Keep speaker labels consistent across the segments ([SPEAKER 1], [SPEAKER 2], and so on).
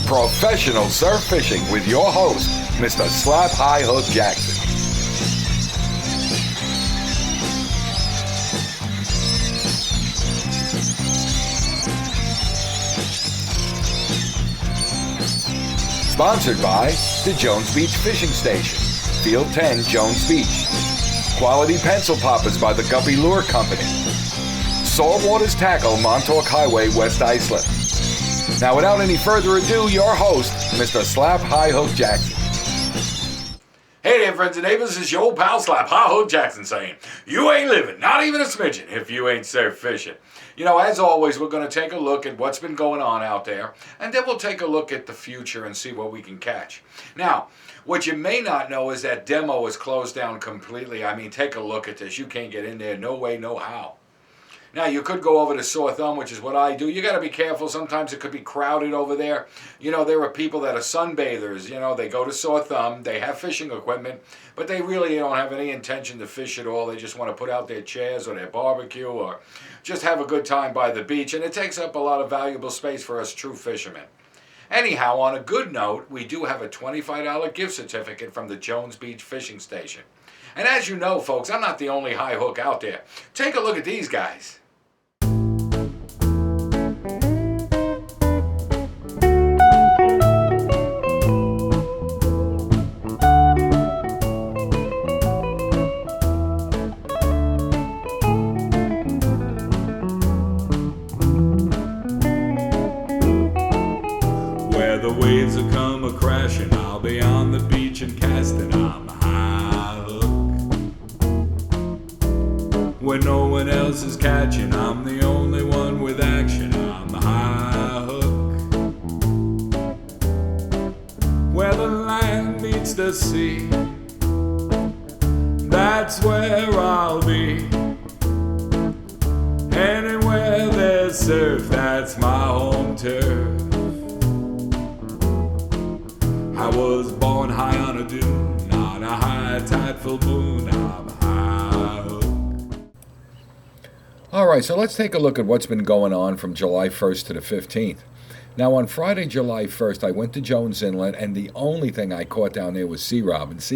[SPEAKER 1] Professional Surf Fishing with your host, Mr. Slap High Hook Jackson. Sponsored by the Jones Beach Fishing Station, Field 10, Jones Beach. Quality Pencil Poppers by the Guppy Lure Company. Saltwater's Tackle, Montauk Highway, West Islip. Now, without any further ado, your host, Mr. Slap High Hook Jackson.
[SPEAKER 2] Hey there, friends and neighbors, it's your old pal Slap High Hook Jackson saying, you ain't living, not even a smidgen, if you ain't surf fishing. You know, as always, we're going to take a look at what's been going on out there, and then we'll take a look at the future and see what we can catch. Now, what you may not know is that demo is closed down completely. I mean, take a look at this. You can't get in there, no way, no how. Now, you could go over to Sore Thumb, which is what I do. You got to be careful. Sometimes it could be crowded over there. You know, there are people that are sunbathers. You know, they go to Sore Thumb. They have fishing equipment, but they really don't have any intention to fish at all. They just want to put out their chairs or their barbecue or just have a good time by the beach, and it takes up a lot of valuable space for us true fishermen. Anyhow, on a good note, we do have a $25 gift certificate from the Jones Beach Fishing Station. And as you know, folks, I'm not the only high hook out there. Take a look at these guys.
[SPEAKER 3] The waves will come a-crashing, I'll be on the beach and casting, I'm a high hook. When no one else is catching, I'm the only one with action, I'm a high hook. Where the land meets the sea, that's where I'll be. Anywhere there's surf, that's my home turf. I was born high on a dune, on a high tide full moon, I'm high hook.
[SPEAKER 1] All right, so let's take a look at what's been going on from July 1st to the 15th. Now, on Friday, July 1st, I went to Jones Inlet, and the only thing I caught down there was sea robins.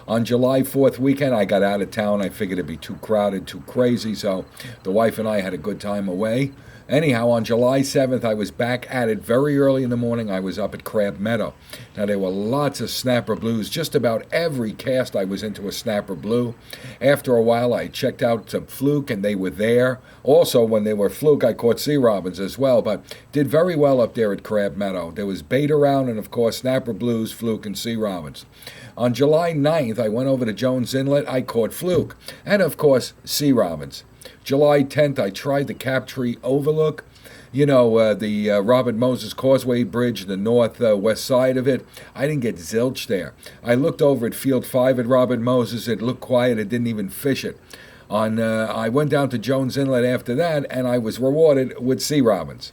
[SPEAKER 1] On July 4th weekend, I got out of town. I figured it'd be too crowded, too crazy, so the wife and I had a good time away. Anyhow, on July 7th, I was back at it very early in the morning. I was up at Crab Meadow. Now, there were lots of snapper blues. Just about every cast I was into a snapper blue. After a while, I checked out some fluke, and they were there. Also, when they were fluke, I caught sea robins as well, but did very well up there at Crab Meadow. There was bait around, and of course, snapper blues, fluke, and sea robins. On July 9th, I went over to Jones Inlet. I caught fluke, and of course, sea robins. July 10th, I tried the Captree Overlook. You know, the Robert Moses Causeway Bridge, the northwest side of it. I didn't get zilch there. I looked over at Field 5 at Robert Moses. It looked quiet. It didn't even fish it. I went down to Jones Inlet after that, and I was rewarded with sea robins.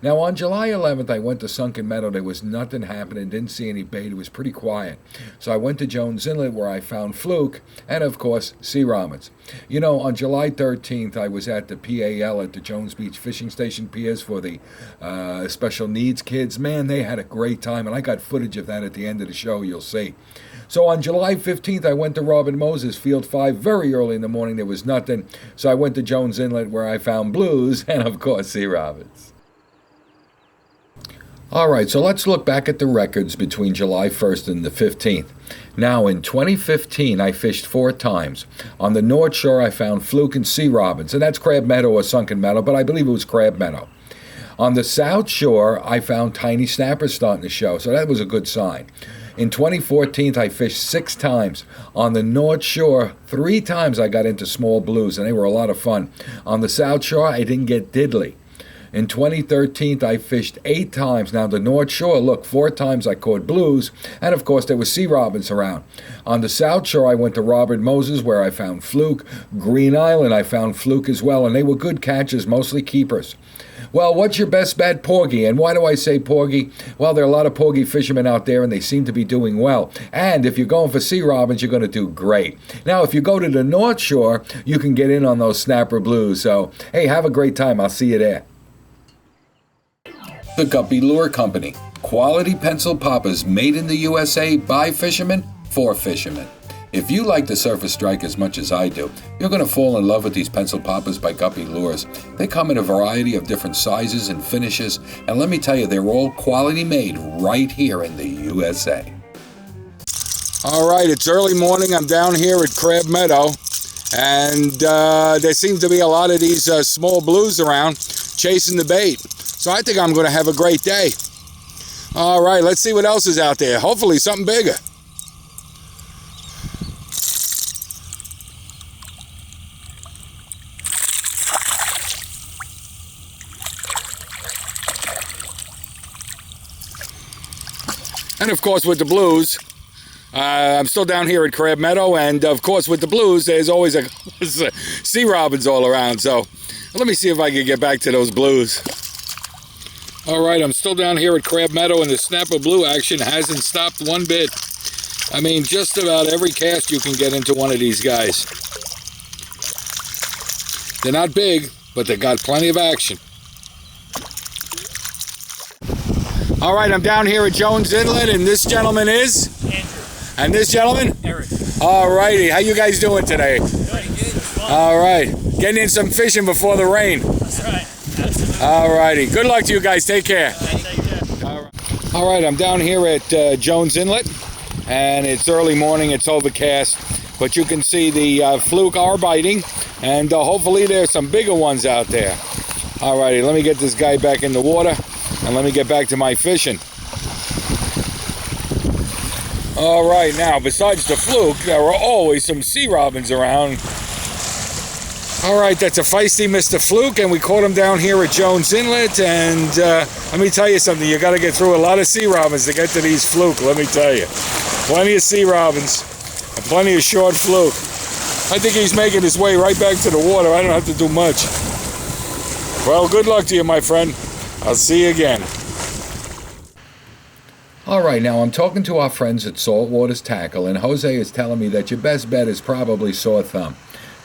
[SPEAKER 1] Now, on July 11th, I went to Sunken Meadow. There was nothing happening, didn't see any bait. It was pretty quiet. So I went to Jones Inlet where I found fluke and, of course, sea robins. You know, on July 13th, I was at the PAL at the Jones Beach Fishing Station Piers for the special needs kids. Man, they had a great time, and I got footage of that at the end of the show, you'll see. So on July 15th, I went to Robert Moses, Field 5, very early in the morning. There was nothing. So I went to Jones Inlet where I found blues and, of course, sea robins. All right, so let's look back at the records between July 1st and the 15th. Now, in 2015, I fished 4 times. On the North Shore, I found fluke and sea robins, and that's Crab Meadow or Sunken Meadow, but I believe it was Crab Meadow. On the South Shore, I found tiny snappers starting to show, so that was a good sign. In 2014, I fished 6 times. On the North Shore, 3 times I got into small blues, and they were a lot of fun. On the South Shore, I didn't get diddly. In 2013, I fished 8 times. Now, the North Shore, look, 4 times I caught blues, and of course, there were sea robins around. On the South Shore, I went to Robert Moses, where I found fluke. Green Island, I found fluke as well, and they were good catches, mostly keepers. Well, what's your best bet, porgy? And why do I say porgy? Well, there are a lot of porgy fishermen out there, and they seem to be doing well. And if you're going for sea robins, you're going to do great. Now, if you go to the North Shore, you can get in on those snapper blues. So, hey, have a great time. I'll see you there. The Guppy Lure Company. Quality pencil poppers made in the USA by fishermen for fishermen. If you like the Surface Strike as much as I do, you're going to fall in love with these pencil poppers by Guppy Lures. They come in a variety of different sizes and finishes, and let me tell you, they're all quality made right here in the USA.
[SPEAKER 4] All right, it's early morning. I'm down here at Crab Meadow, and there seems to be a lot of these small blues around chasing the bait. So I think I'm going to have a great day. All right, let's see what else is out there. Hopefully something bigger. And of course with the blues, I'm still down here at Crab Meadow, and of course with the blues, there's always a sea robins all around. So let me see if I can get back to those blues. All right, I'm still down here at Crab Meadow, and the snapper blue action hasn't stopped one bit. I mean, just about every cast you can get into one of these guys. They're not big, but they got plenty of action. All right, I'm down here at Jones Inlet, and this gentleman is?
[SPEAKER 5] Andrew.
[SPEAKER 4] And this gentleman?
[SPEAKER 5] Eric.
[SPEAKER 4] All righty, how you guys doing today?
[SPEAKER 5] Pretty good. It's fun.
[SPEAKER 4] All right, getting in some fishing before the rain.
[SPEAKER 5] That's right. Absolutely.
[SPEAKER 4] All righty, good luck to you guys, take care.
[SPEAKER 5] Take care.
[SPEAKER 4] All right, I'm down here at Jones Inlet, and it's early morning, it's overcast, but you can see the fluke are biting, and hopefully there's some bigger ones out there. All righty, let me get this guy back in the water, and let me get back to my fishing. All right, now, besides the fluke, there are always some sea robins around. All right, that's a feisty Mr. Fluke, and we caught him down here at Jones Inlet, and let me tell you something, you got to get through a lot of sea robins to get to these fluke, let me tell you. Plenty of sea robins, and plenty of short fluke. I think he's making his way right back to the water. I don't have to do much. Well, good luck to you, my friend. I'll see you again.
[SPEAKER 1] All right, now I'm talking to our friends at Saltwater's Tackle, and Jose is telling me that your best bet is probably sore thumb.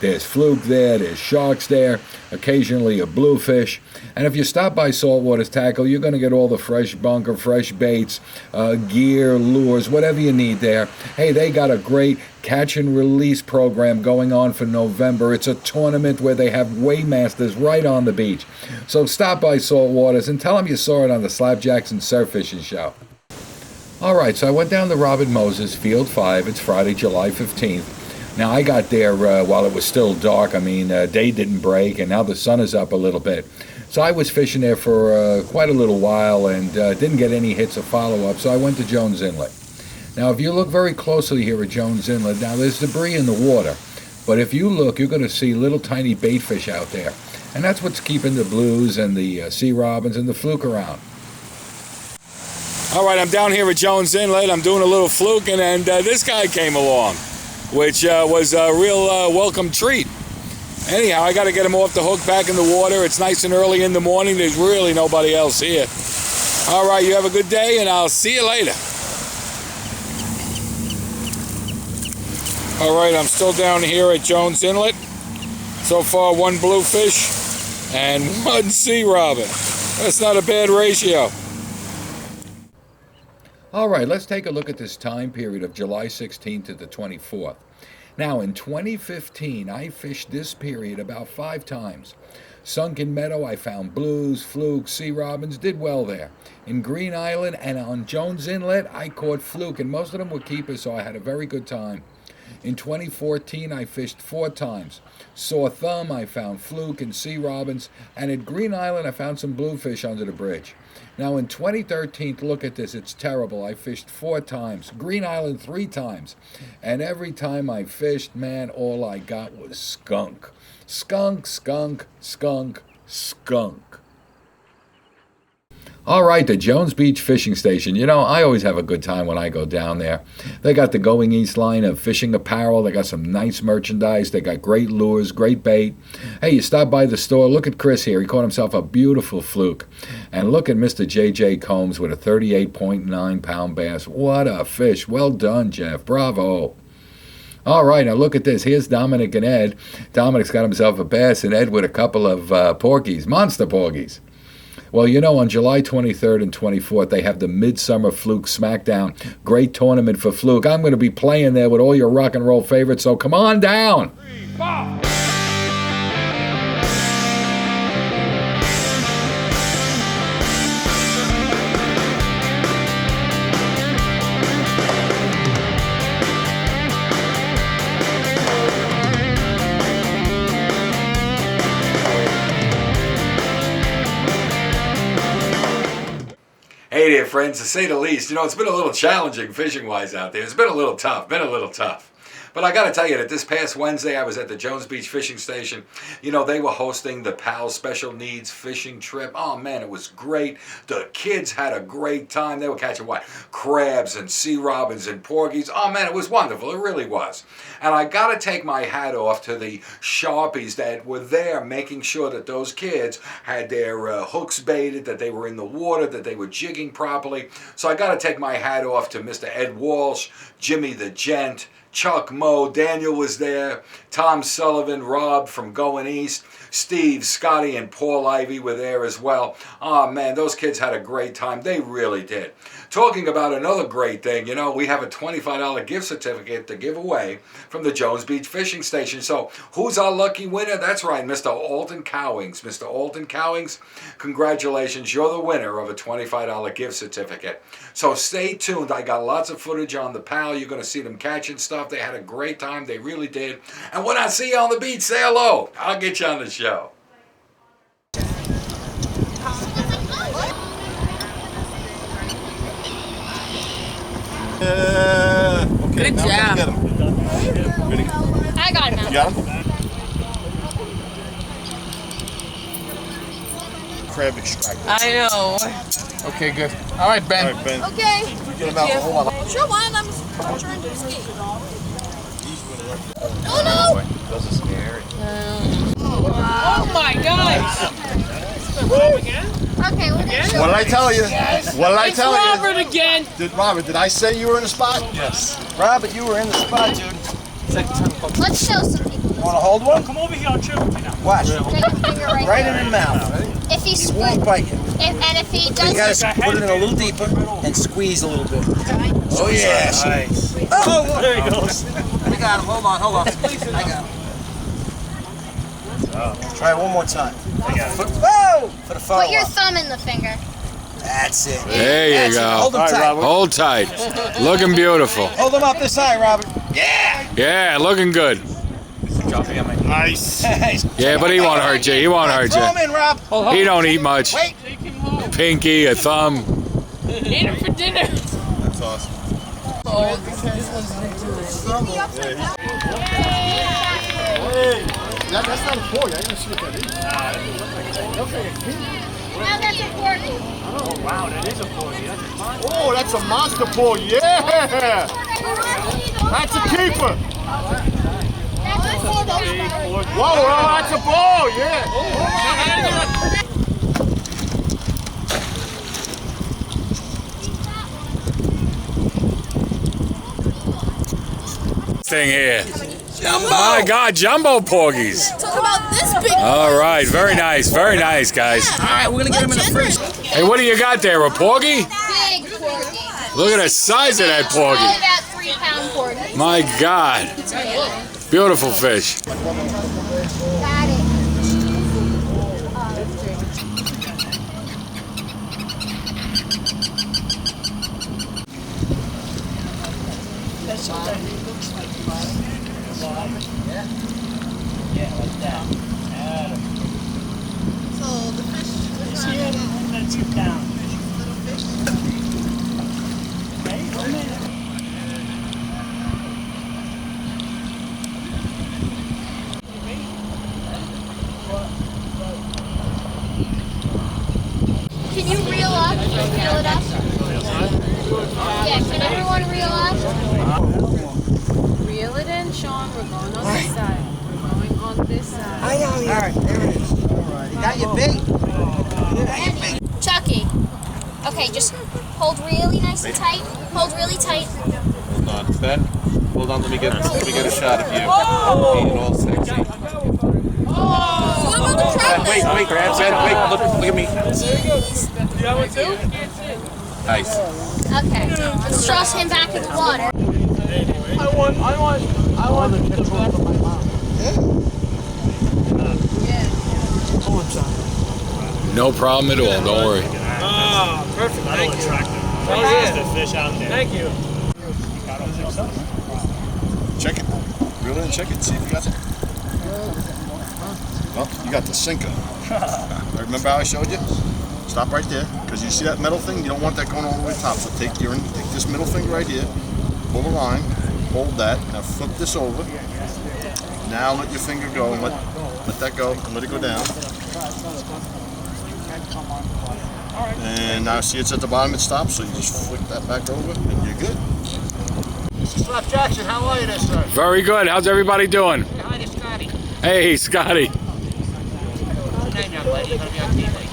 [SPEAKER 1] There's fluke there, there's sharks there, occasionally a bluefish. And if you stop by Saltwater's Tackle, you're going to get all the fresh bunker, fresh baits, gear, lures, whatever you need there. Hey, they got a great catch and release program going on for November. It's a tournament where they have Waymasters right on the beach. So stop by Saltwater's and tell them you saw it on the Slap Jackson Surf Fishing Show. All right, so I went down to Robert Moses, Field 5. It's Friday, July 15th. Now, I got there while it was still dark. I mean, day didn't break, and now the sun is up a little bit. So I was fishing there for quite a little while and didn't get any hits or follow-up, so I went to Jones Inlet. Now, if you look very closely here at Jones Inlet, now there's debris in the water, but if you look, you're going to see little tiny bait fish out there. And that's what's keeping the blues and the sea robins and the fluke around.
[SPEAKER 4] All right, I'm down here at Jones Inlet. I'm doing a little fluking, and this guy came along, which was a real welcome treat. Anyhow, I got to get him off the hook back in the water. It's nice and early in the morning. There's really nobody else here. All right, you have a good day, and I'll see you later. All right, I'm still down here at Jones Inlet. So far, one bluefish and one sea robin. That's not a bad ratio.
[SPEAKER 1] All right, let's take a look at this time period of July 16th to the 24th. Now, in 2015, I fished this period about 5 times. Sunken Meadow, I found blues, flukes, sea robins, did well there. In Green Island and on Jones Inlet, I caught fluke, and most of them were keepers, so I had a very good time. In 2014, I fished 4 times. Saw thumb, I found fluke and sea robins, and at Green Island, I found some bluefish under the bridge. Now in 2013, look at this, it's terrible. I fished 4 times, Green Island 3 times, and every time I fished, man, all I got was skunk. Skunk, skunk, skunk, skunk. All right, the Jones Beach Fishing Station. You know, I always have a good time when I go down there. They got the Going East line of fishing apparel. They got some nice merchandise. They got great lures, great bait. Hey, you stop by the store. Look at Chris here. He caught himself a beautiful fluke. And look at Mr. J.J. Combs with a 38.9-pound bass. What a fish. Well done, Jeff. Bravo. All right, now look at this. Here's Dominic and Ed. Dominic's got himself a bass, and Ed with a couple of porgies, monster porgies. Well, you know, on July 23rd and 24th, they have the Midsummer Fluke Smackdown. Great tournament for Fluke. I'm going to be playing there with all your rock and roll favorites, so come on down.
[SPEAKER 2] Hey there, friends, to say the least. You know, it's been a little challenging fishing-wise out there. It's been a little tough, But I got to tell you that this past Wednesday, I was at the Jones Beach Fishing Station. You know, they were hosting the PAL Special Needs Fishing Trip. Oh, man, it was great. The kids had a great time. They were catching, what, crabs and sea robins and porgies. Oh, man, it was wonderful. It really was. And I got to take my hat off to the Sharpies that were there making sure that those kids had their hooks baited, that they were in the water, that they were jigging properly. So I got to take my hat off to Mr. Ed Walsh, Jimmy the Gent, Chuck Moe, Daniel was there, Tom Sullivan, Rob from Going East, Steve, Scotty, and Paul Ivy were there as well. Oh man, those kids had a great time. They really did. Talking about another great thing, you know, we have a $25 gift certificate to give away from the Jones Beach Fishing Station. So who's our lucky winner? That's right, Mr. Alton Cowings. Mr. Alton Cowings, congratulations. You're the winner of a $25 gift certificate. So stay tuned. I got lots of footage on the PAL. You're going to see them catching stuff. They had a great time. They really did. And when I see you on the beach, say hello. I'll get you on the show.
[SPEAKER 6] Good job.
[SPEAKER 7] Get him.
[SPEAKER 6] I got him out.
[SPEAKER 7] You got him? Crab extractor.
[SPEAKER 6] I know.
[SPEAKER 8] Okay, good. All right, Ben.
[SPEAKER 7] All right, Ben.
[SPEAKER 6] Okay.
[SPEAKER 7] Get him out. Hold on.
[SPEAKER 6] Sure, why not? I'm trying to escape. Oh no!
[SPEAKER 7] Those are scary.
[SPEAKER 6] Oh my gosh! Okay, we're gonna
[SPEAKER 7] What did I tell you? What did I tell you?
[SPEAKER 6] Robert again!
[SPEAKER 7] Robert, did I say you were in the spot?
[SPEAKER 8] Yes.
[SPEAKER 7] Robert, you were in the spot, dude.
[SPEAKER 6] Let's show some people.
[SPEAKER 7] Want to hold one?
[SPEAKER 5] Come over here, I'll chew with you now.
[SPEAKER 7] Watch.
[SPEAKER 6] Take your finger right,
[SPEAKER 7] Right
[SPEAKER 6] there.
[SPEAKER 7] in the mouth.
[SPEAKER 6] If he
[SPEAKER 7] He won't
[SPEAKER 6] squeezes,
[SPEAKER 7] bite you.
[SPEAKER 6] and if he
[SPEAKER 9] You
[SPEAKER 6] does,
[SPEAKER 9] gotta put it in a little deeper and squeeze a little bit.
[SPEAKER 7] Oh, yes.
[SPEAKER 9] Nice.
[SPEAKER 7] Oh,
[SPEAKER 5] There he goes.
[SPEAKER 9] We got him. Hold on. I got him. Try it one more time. Whoa! For the follow
[SPEAKER 6] put your thumb in the finger.
[SPEAKER 9] That's it.
[SPEAKER 1] There you
[SPEAKER 9] That's it.
[SPEAKER 1] go.
[SPEAKER 9] Hold him tight.
[SPEAKER 1] Hold tight. Looking beautiful.
[SPEAKER 9] Hold him up this high, Robert.
[SPEAKER 1] Yeah, looking good.
[SPEAKER 7] nice.
[SPEAKER 1] Yeah, but he won't hurt you. He won't hurt
[SPEAKER 9] Throw him
[SPEAKER 1] you.
[SPEAKER 9] in, Rob.
[SPEAKER 1] He don't eat much.
[SPEAKER 9] Wait.
[SPEAKER 1] Pinky, a thumb.
[SPEAKER 6] Eat him for dinner.
[SPEAKER 7] That's awesome. That's not a porgy. I didn't see what that is.
[SPEAKER 6] Now that's a porgy.
[SPEAKER 5] Oh, wow, that is a 40. That's a fun.
[SPEAKER 7] Oh, that's a monster porgy. Yeah. That's a keeper.
[SPEAKER 6] That's a porgy.
[SPEAKER 7] Whoa, that's a ball. Yeah.
[SPEAKER 1] Thing here. My God, jumbo porgies.
[SPEAKER 6] Talk about this big.
[SPEAKER 1] All right, very nice, guys.
[SPEAKER 9] All right, we're gonna get him in the fridge.
[SPEAKER 1] Hey, what do you got there, a porgy?
[SPEAKER 6] Big porgy.
[SPEAKER 1] Look at the size of that porgy.
[SPEAKER 6] Probably about 3-pound porgy.
[SPEAKER 1] My God, beautiful fish.
[SPEAKER 6] Got it.
[SPEAKER 5] That's you down. Okay, 1 minute.
[SPEAKER 6] Can you reel up? Reel it up? Yeah, can everyone reel up?
[SPEAKER 10] Reel it in, Sean. We're going on this side. We're going on this side.
[SPEAKER 9] I know. All right, there it is. All right, you got your bait.
[SPEAKER 6] Chucky. Okay, just hold really nice and tight. Hold really tight.
[SPEAKER 11] Hold on, Ben. Hold on, let me get a shot of you being all sexy.
[SPEAKER 6] Oh! about the track?
[SPEAKER 9] Wait, grab it. Wait, look at me.
[SPEAKER 5] You got one too?
[SPEAKER 9] Nice.
[SPEAKER 6] Okay. Let's toss him back in the water.
[SPEAKER 5] I want the track.
[SPEAKER 4] No problem at all. Don't worry.
[SPEAKER 5] Oh, perfect. Thank you. Oh, yeah. The fish out there. Thank you.
[SPEAKER 7] Check it. Reel it and check it. See if you got it. Well, you got the sinker. Remember how I showed you? Stop right there, because you see that metal thing? You don't want that going all the way top. So take this middle finger right here, pull the line, hold that, now flip this over. Now let your finger go and let that go and let it go down. And now see it's at the bottom, it stops, so you just flick that back over and you're good. Mr. Slap Jackson, how are you there, sir?
[SPEAKER 4] Very good. How's everybody doing?
[SPEAKER 9] Hi to Scotty.
[SPEAKER 4] Hey, Scotty.
[SPEAKER 9] Good night, young lady. You're going to be on TV.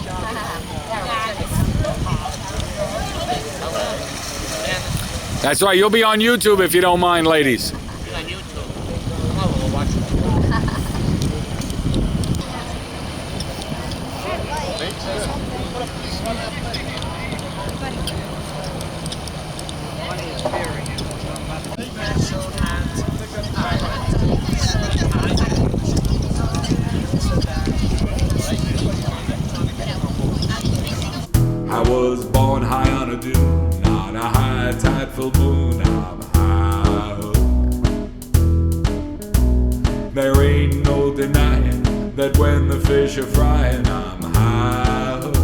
[SPEAKER 4] That's right. You'll be on YouTube if you don't mind, ladies.
[SPEAKER 9] Be on YouTube. Oh, we'll watch it.
[SPEAKER 3] I was born high on a dune, on a high tide full moon. I'm high hook. There ain't no denying that when the fish are frying, I'm high hook.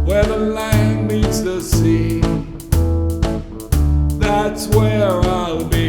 [SPEAKER 3] Where the land meets the sea, that's where I'll be.